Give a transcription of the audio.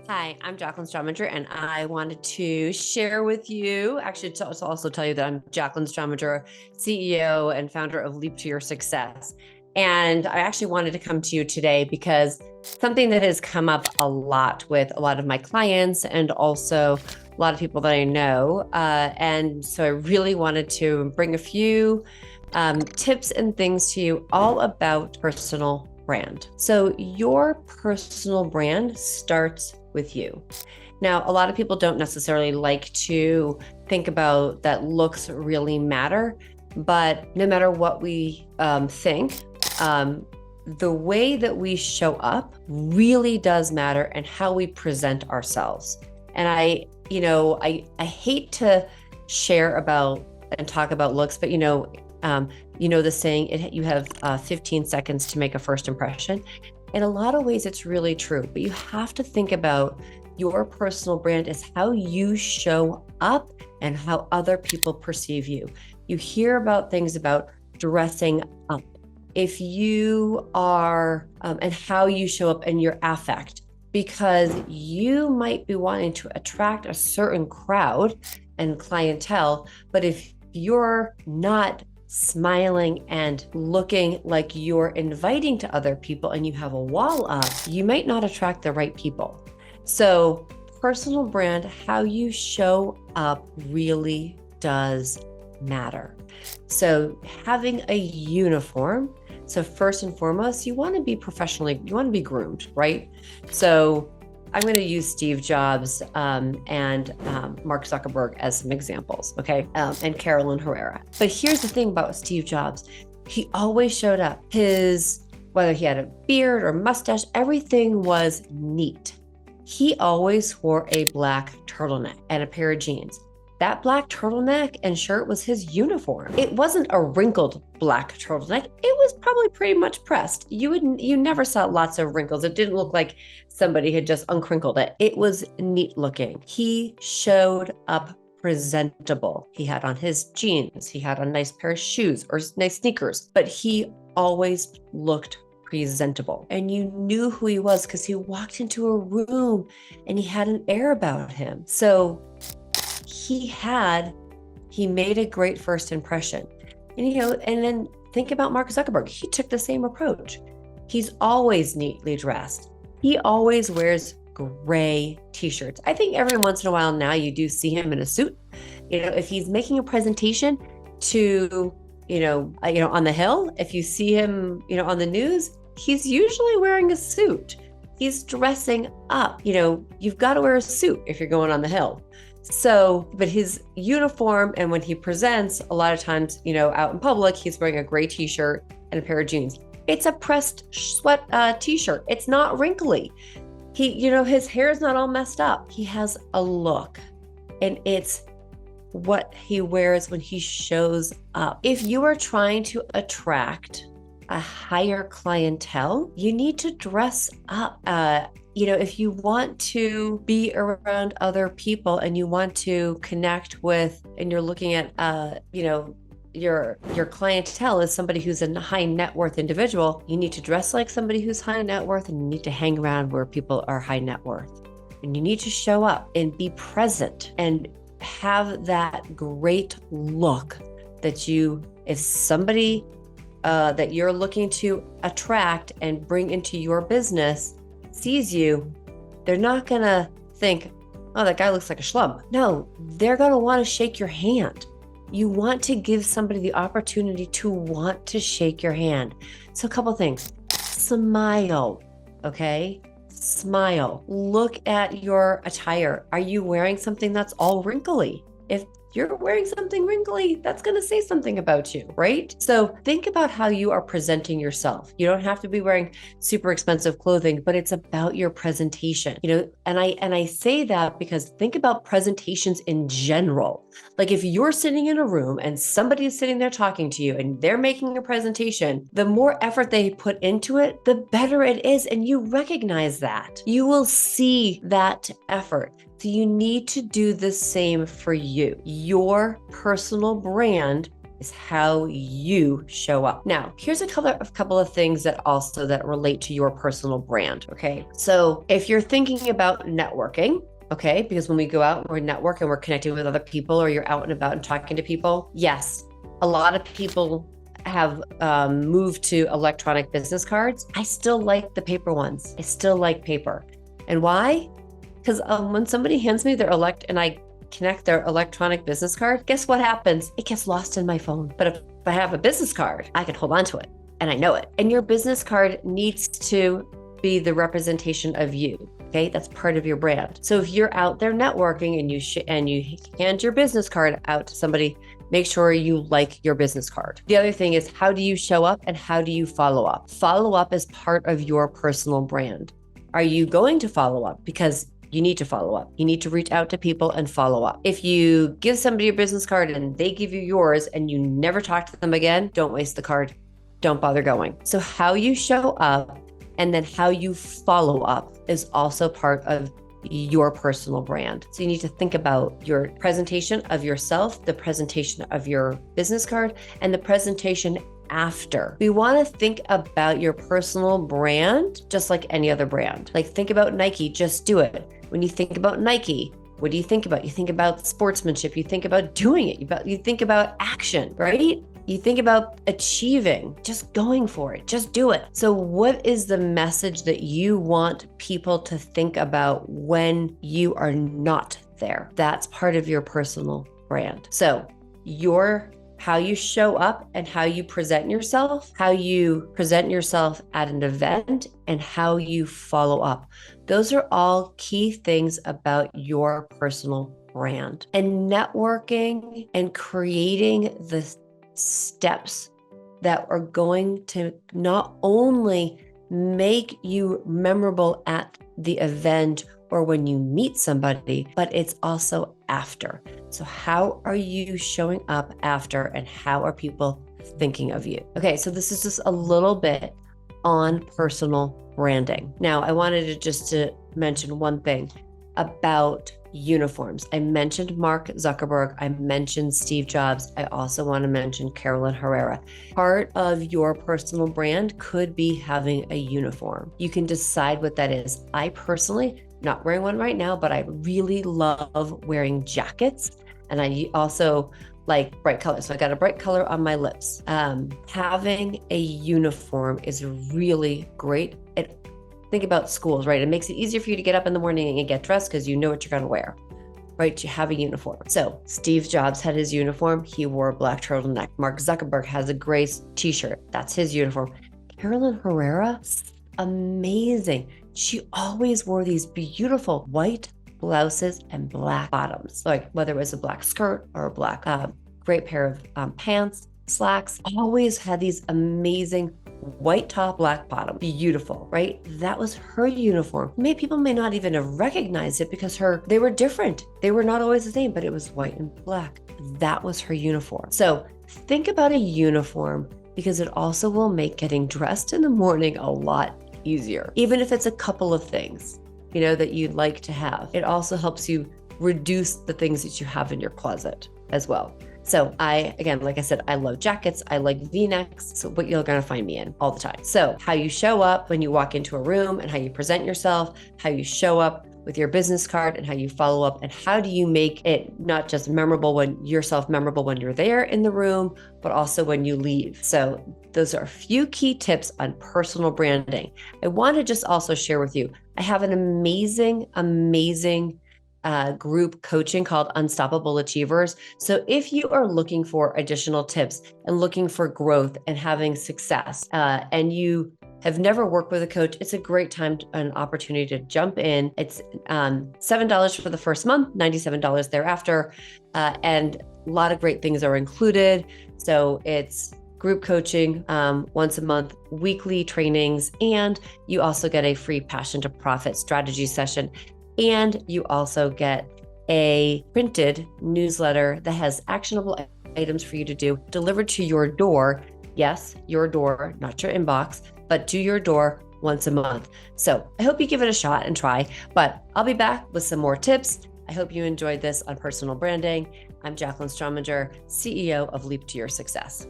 Hi, I'm Jaclyn Strominger, and I wanted to share with you, actually, to also tell you that I'm Jaclyn Strominger, CEO and founder of Leap to Your Success. And I actually wanted to come to you today because something that has come up a lot with a lot of my clients and also a lot of people that I know. And so I really wanted to bring a few tips and things to you all about personal brand. So your personal brand starts with you. Now, a lot of people don't necessarily like to think about that looks really matter, but no matter what we think, the way that we show up really does matter and how we present ourselves. And I hate to share about and talk about looks, but the saying, you have 15 seconds to make a first impression. In a lot of ways, it's really true, but you have to think about your personal brand as how you show up and how other people perceive you. You hear about things about dressing up. If you are, and how you show up in your affect, because you might be wanting to attract a certain crowd and clientele, but if you're not smiling and looking like you're inviting to other people and you have a wall up, you might not attract the right people. So personal brand, how you show up really does matter. So having a uniform. So first and foremost, you want to be you want to be groomed, right? So I'm going to use Steve Jobs and Mark Zuckerberg as some examples, okay? And Carolyn Herrera. But here's the thing about Steve Jobs. He always showed up. Whether he had a beard or mustache, everything was neat. He always wore a black turtleneck and a pair of jeans. That black turtleneck and shirt was his uniform. It wasn't a wrinkled black turtleneck. It was probably pretty much pressed. You never saw lots of wrinkles. It didn't look like somebody had just uncrinkled it. It was neat looking. He showed up presentable. He had on his jeans. He had a nice pair of shoes or nice sneakers, but he always looked presentable. And you knew who he was because he walked into a room and he had an air about him. So he made a great first impression. And then think about Mark Zuckerberg. He took the same approach. He's always neatly dressed. He always wears gray t-shirts. I think every once in a while now you do see him in a suit. If he's making a presentation to, on the Hill, if you see him, on the news, he's usually wearing a suit. He's dressing up. You've got to wear a suit if you're going on the Hill. So, but his uniform, and when he presents, a lot of times, out in public, he's wearing a gray t-shirt and a pair of jeans. It's a pressed sweat t-shirt. It's not wrinkly. His hair is not all messed up. He has a look, and it's what he wears when he shows up. If you are trying to attract a higher clientele, you need to dress up. If you want to be around other people and you want to connect with, and you're looking at, your clientele is somebody who's a high net worth individual, you need to dress like somebody who's high net worth, and you need to hang around where people are high net worth. And you need to show up and be present and have that great look that if somebody that you're looking to attract and bring into your business sees you, they're not gonna think, oh, that guy looks like a schlub. No, they're gonna want to shake your hand. You want to give somebody the opportunity to want to shake your hand. So a couple things. Smile, okay? Smile. Look at your attire. Are you wearing something that's all wrinkly? If you're wearing something wrinkly, that's going to say something about you, right? So think about how you are presenting yourself. You don't have to be wearing super expensive clothing, but it's about your presentation. And I say that because think about presentations in general. Like if you're sitting in a room and somebody is sitting there talking to you and they're making a presentation, the more effort they put into it, the better it is. And you recognize that. You will see that effort. So you need to do the same for you. Your personal brand is how you show up. Now, here's a couple of things that relate to your personal brand. Okay. So if you're thinking about networking, okay, because when we go out and we're networking and we're connecting with other people, or you're out and about and talking to people, yes, a lot of people have moved to electronic business cards. I still like the paper ones. I still like paper. And why? Because when somebody hands me and I connect their electronic business card, guess what happens? It gets lost in my phone. But if I have a business card, I can hold on to it and I know it. And your business card needs to be the representation of you. Okay, that's part of your brand. So if you're out there networking and you hand your business card out to somebody, make sure you like your business card. The other thing is, how do you show up and how do you follow up? Follow up is part of your personal brand. Are you going to follow up? Because you need to follow up. You need to reach out to people and follow up. If you give somebody your business card and they give you yours and you never talk to them again, don't waste the card. Don't bother going. So how you show up and then how you follow up is also part of your personal brand. So you need to think about your presentation of yourself, the presentation of your business card, and the presentation after. We want to think about your personal brand just like any other brand. Like, think about Nike, just do it. When you think about Nike, what do you think about? You think about sportsmanship, you think about doing it, you think about action, right? You think about achieving, just going for it, just do it. So what is the message that you want people to think about when you are not there? That's part of your personal brand. So how you show up and how you present yourself at an event, and how you follow up. Those are all key things about your personal brand. And networking and creating the steps that are going to not only make you memorable at the event or when you meet somebody, but it's also after. So how are you showing up after, and how are people thinking of you? Okay, so this is just a little bit on personal branding. Now, I wanted to mention one thing about uniforms. I mentioned Mark Zuckerberg. I mentioned Steve Jobs. I also want to mention Carolyn Herrera. Part of your personal brand could be having a uniform. You can decide what that is. I personally, not wearing one right now, but I really love wearing jackets. And I also like bright colors. So I got a bright color on my lips. Having a uniform is really great. Think about schools, right? It makes it easier for you to get up in the morning and get dressed because you know what you're going to wear, right? You have a uniform. So Steve Jobs had his uniform. He wore a black turtleneck. Mark Zuckerberg has a gray t-shirt. That's his uniform. Carolyn Herrera, amazing. She always wore these beautiful white blouses and black bottoms, like whether it was a black skirt or a black, great pair of pants, slacks, always had these amazing white top, black bottom, beautiful, right? That was her uniform. People may not even have recognized it because they were different. They were not always the same, but it was white and black. That was her uniform. So think about a uniform, because it also will make getting dressed in the morning a lot easier, even if it's a couple of things, that you'd like to have. It also helps you reduce the things that you have in your closet as well. So again, like I said, I love jackets. I like V-necks. So what you're going to find me in all the time. So how you show up when you walk into a room, and how you present yourself, how you show up with your business card, and how you follow up, and how do you make it not just memorable when you're there in the room, but also when you leave. So those are a few key tips on personal branding. I want to just also share with you, I have an amazing group coaching called Unstoppable Achievers. So if you are looking for additional tips and looking for growth and having success, and you have never worked with a coach, it's a great time, an opportunity to jump in. It's $7 for the first month, $97 thereafter, and a lot of great things are included. So it's group coaching once a month, weekly trainings, and you also get a free Passion to Profit strategy session. And you also get a printed newsletter that has actionable items for you to do delivered to your door. Yes, your door, not your inbox, but to your door once a month. So I hope you give it a shot and try, but I'll be back with some more tips I hope you enjoyed this on personal branding. I'm Jaclyn Strominger, CEO of Leap to Your Success.